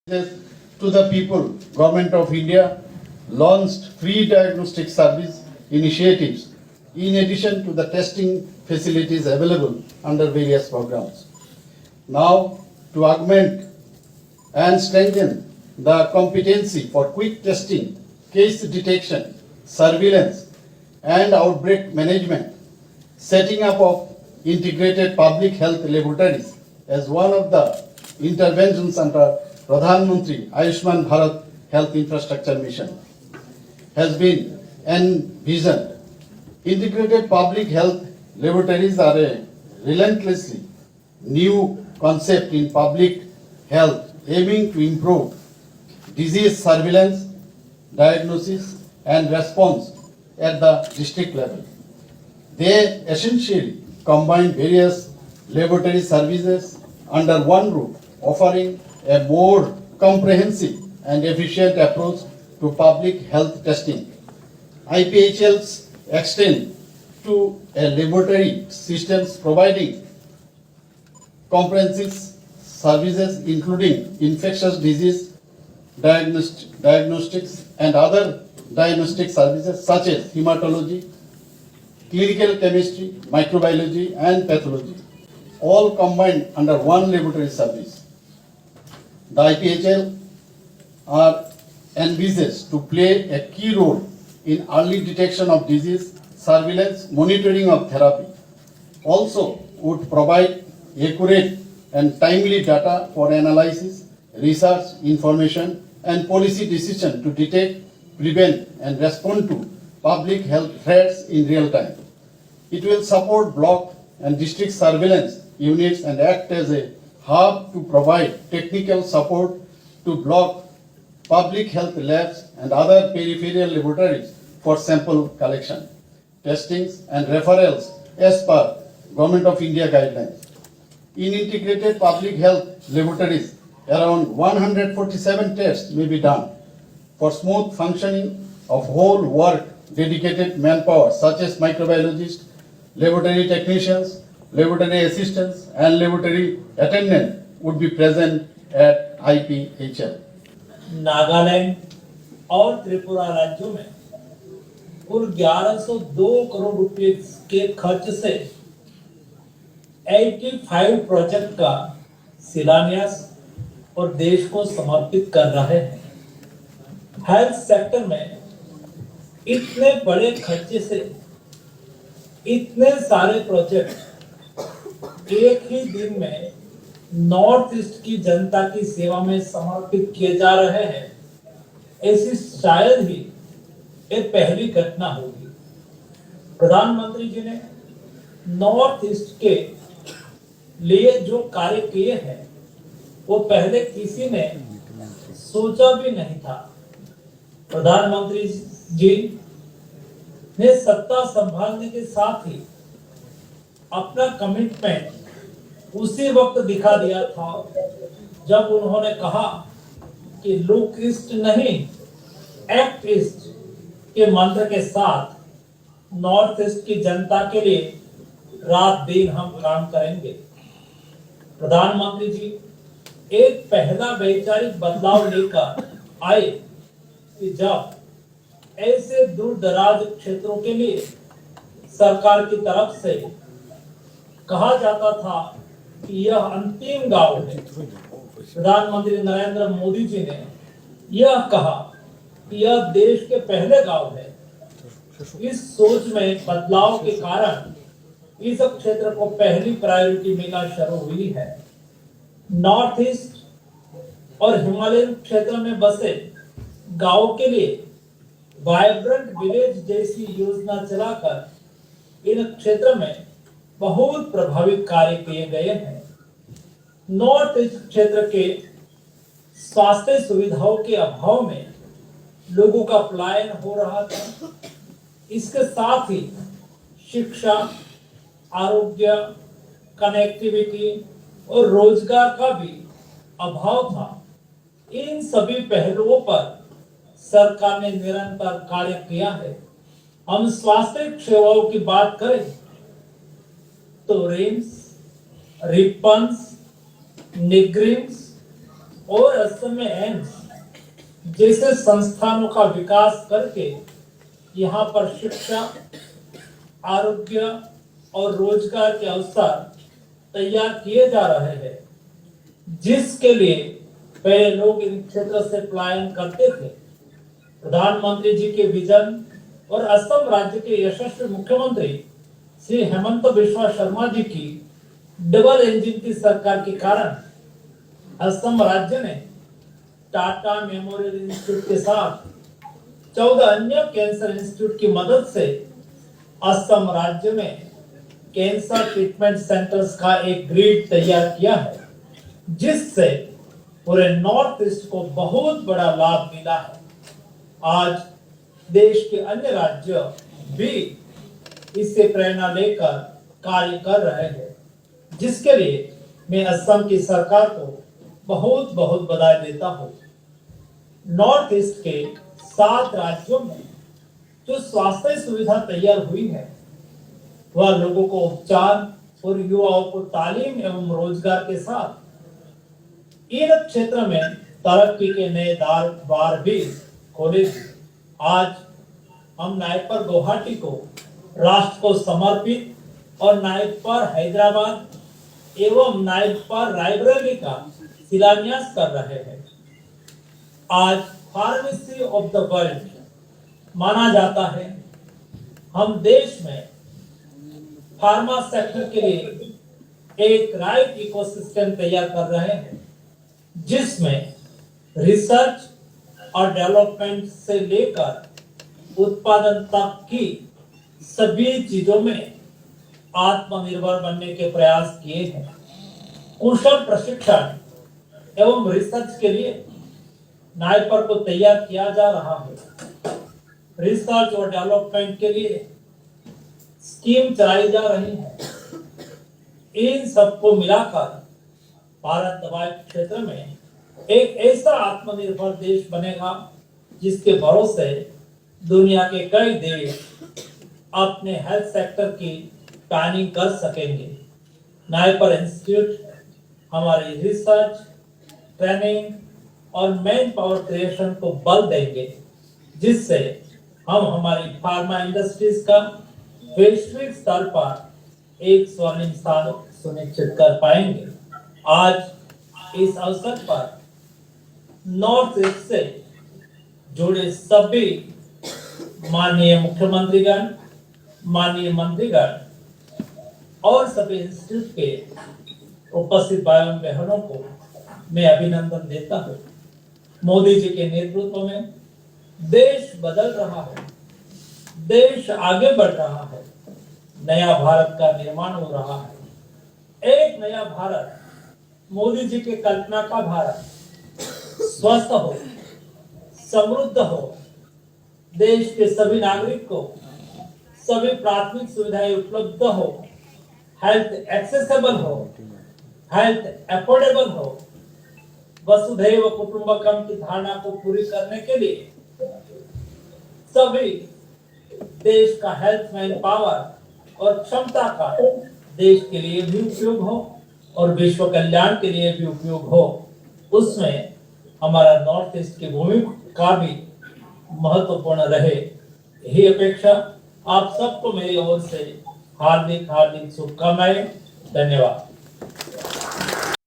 To the people, Government of India launched free diagnostic service initiatives in addition to the testing facilities available under various programs. Now, to augment and strengthen the competency for quick testing, case detection, surveillance, and outbreak management, setting up of integrated public health laboratories as one of the interventions under Pradhan Mantri Ayushman Bharat Health Infrastructure Mission has been envisioned. Integrated public health laboratories are a relentlessly new concept in public health aiming to improve disease surveillance, diagnosis, and response at the district level. They essentially combine various laboratory services under one roof, offering a more comprehensive and efficient approach to public health testing. IPHLs extend to a laboratory systems providing comprehensive services including infectious disease diagnostics and other diagnostic services such as hematology, clinical chemistry, microbiology, and pathology, all combined under one laboratory service. The IPHL are envisaged to play a key role in early detection of disease, surveillance, monitoring of therapy. Also would provide accurate and timely data for analysis, research, information, and policy decision to detect, prevent, and respond to public health threats in real time. It will support block and district surveillance units and act as a hub to provide technical support to block public health labs and other peripheral laboratories for sample collection, testings, and referrals as per Government of India guidelines. In integrated public health laboratories, around 147 tests may be done for smooth functioning of whole work dedicated manpower such as microbiologists, laboratory technicians, laboratory assistants, and laboratory attendant would be present at IPHL. Nagaland और त्रिपुरा राज्यों में कुल 1102 करोड़ रुपए के खर्च से 85 project का शिलान्यास और देश को समर्पित कर रहे हैं। हेल्थ सेक्टर में इतने बड़े खर्चे से इतने सारे प्रोजेक्ट एक ही दिन में नॉर्थ ईस्ट की जनता की सेवा में समर्पित किए जा रहे हैं, ऐसी शायद ही ये पहली घटना होगी। प्रधानमंत्री जी ने नॉर्थ ईस्ट के लिए जो कार्य किए हैं वो पहले किसी ने सोचा भी नहीं था। प्रधानमंत्री जी ने सत्ता संभालने के साथ ही अपना कमिटमेंट उसी वक्त दिखा दिया था जब उन्होंने कहा कि लुक ईस्ट नहीं एक्ट ईस्ट के मंत्र के साथ नॉर्थ ईस्ट की जनता के लिए रात दिन हम काम करेंगे। प्रधानमंत्री जी एक पहला वैचारिक बदलाव लेकर आए कि जब ऐसे दूर दराज क्षेत्रों के लिए सरकार की तरफ से कहा जाता था कि यह अंतिम गांव है। प्रधानमंत्री नरेंद्र मोदी जी ने यह कहा कि यह देश के पहले गांव है। इस सोच में बदलाव के कारण इस क्षेत्र को पहली प्रायोरिटी मिलना शुरू हुई है। नॉर्थ ईस्ट और हिमालयन क्षेत्र में बसे गांव के लिए वाइब्रेंट विलेज जैसी योजना चलाकर इन क्षेत्र में बहुत प्रभावी कार्य किए गए हैं। नॉर्थ ईस्ट क्षेत्र के स्वास्थ्य सुविधाओं के अभाव में लोगों का पलायन हो रहा था। इसके साथ ही शिक्षा, आरोग्य, कनेक्टिविटी और रोजगार का भी अभाव था। इन सभी पहलुओं पर सरकार ने निरंतर कार्य किया है। हम स्वास्थ्य सेवाओं की बात करें तो रिम्स, रिपन्स, निग्रिम्स और असम में एम्स जैसे संस्थानों का विकास करके यहाँ पर शिक्षा, आरोग्य और रोजगार के अवसर तैयार किए जा रहे हैं, जिसके लिए पहले लोग इन क्षेत्र से पलायन करते थे। प्रधानमंत्री जी के विजन और असम राज्य के यशस्वी मुख्यमंत्री श्री हेमंत बिस्वा शर्मा जी की डबल इंजन की सरकार के कारण असम राज्य ने टाटा मेमोरियल इंस्टीट्यूट के साथ 14 अन्य कैंसर इंस्टीट्यूट की मदद से असम राज्य में कैंसर ट्रीटमेंट सेंटर्स का एक ग्रिड तैयार किया है, जिससे पूरे नॉर्थ ईस्ट को बहुत बड़ा लाभ मिला है। आज देश के अन्य राज्य भी इससे प्रेरणा लेकर कार्य कर रहे हैं, जिसके लिए मैं असम की सरकार को बहुत बहुत बधाई देता हूँ। नॉर्थ ईस्ट के 7 राज्यों में जो स्वास्थ्य सुविधा तैयार हुई है, वह लोगों को उपचार और युवाओं को तालीम एवं रोजगार के साथ इन क्षेत्र में तरक्की के नए द्वार भी खोलेगी। आज हम नायपर गुवाहाटी को राष्ट्र को समर्पित और नायपर हैदराबाद एवं नायपर रायबरेली का शिलान्यास कर रहे हैं। आज फार्मेसी ऑफ द वर्ल्ड माना जाता है। हम देश में फार्मा सेक्टर के लिए एक राइट इकोसिस्टम तैयार कर रहे हैं, जिसमें रिसर्च और डेवलपमेंट से लेकर उत्पादन तक की सभी चीजों में आत्मनिर्भर बनने के प्रयास किए हैं। कुशल प्रशिक्षण एवं रिसर्च के लिए नायपर को तैयार किया जा रहा है। रिसर्च और डेवलपमेंट के लिए स्कीम चलाई जा रही है। इन सबको मिलाकर भारत दवाई क्षेत्र में एक ऐसा आत्मनिर्भर देश बनेगा, जिसके भरोसे दुनिया के कई देश अपने हेल्थ सेक्टर की प्लानिंग कर सकेंगे। नायपर इंस्टीट्यूट हमारे रिसर्च, ट्रेनिंग और मैन पावर क्रिएशन को बल देंगे, जिससे हम हमारी फार्मा इंडस्ट्रीज का वैश्विक स्तर पर एक स्वर्णिम स्थान सुनिश्चित कर पाएंगे। आज इस अवसर पर नॉर्थ ईस्ट से जुड़े सभी माननीय मुख्यमंत्रीगण, माननीय मंत्रीगण और सभी इंस्टीट्यूट के उपस्थित भाइयों बहनों को मैं अभिनंदन देता हूँ। मोदी जी के नेतृत्व में देश बदल रहा है, देश आगे बढ़ रहा है, नया भारत का निर्माण हो रहा है। एक नया भारत, मोदी जी की कल्पना का भारत स्वस्थ हो, समृद्ध हो, देश के सभी नागरिक को सभी प्राथमिक सुविधाएं उपलब्ध हो, हेल्थ एक्सेसिबल हो, हेल्थ अफोर्डेबल हो, वसुधैव कुटुंबकम की धारणा को पूरी करने के लिए सभी देश का हेल्थ मैन पावर और क्षमता का देश के लिए भी उपयोग हो और विश्व कल्याण के लिए भी उपयोग हो, उसमें हमारा नॉर्थ ईस्ट की भूमिका भी महत्वपूर्ण रहे। यही अपेक्षा आप सबको मेरी ओर से हार्दिक हार्दिक शुभकामनाएं। धन्यवाद।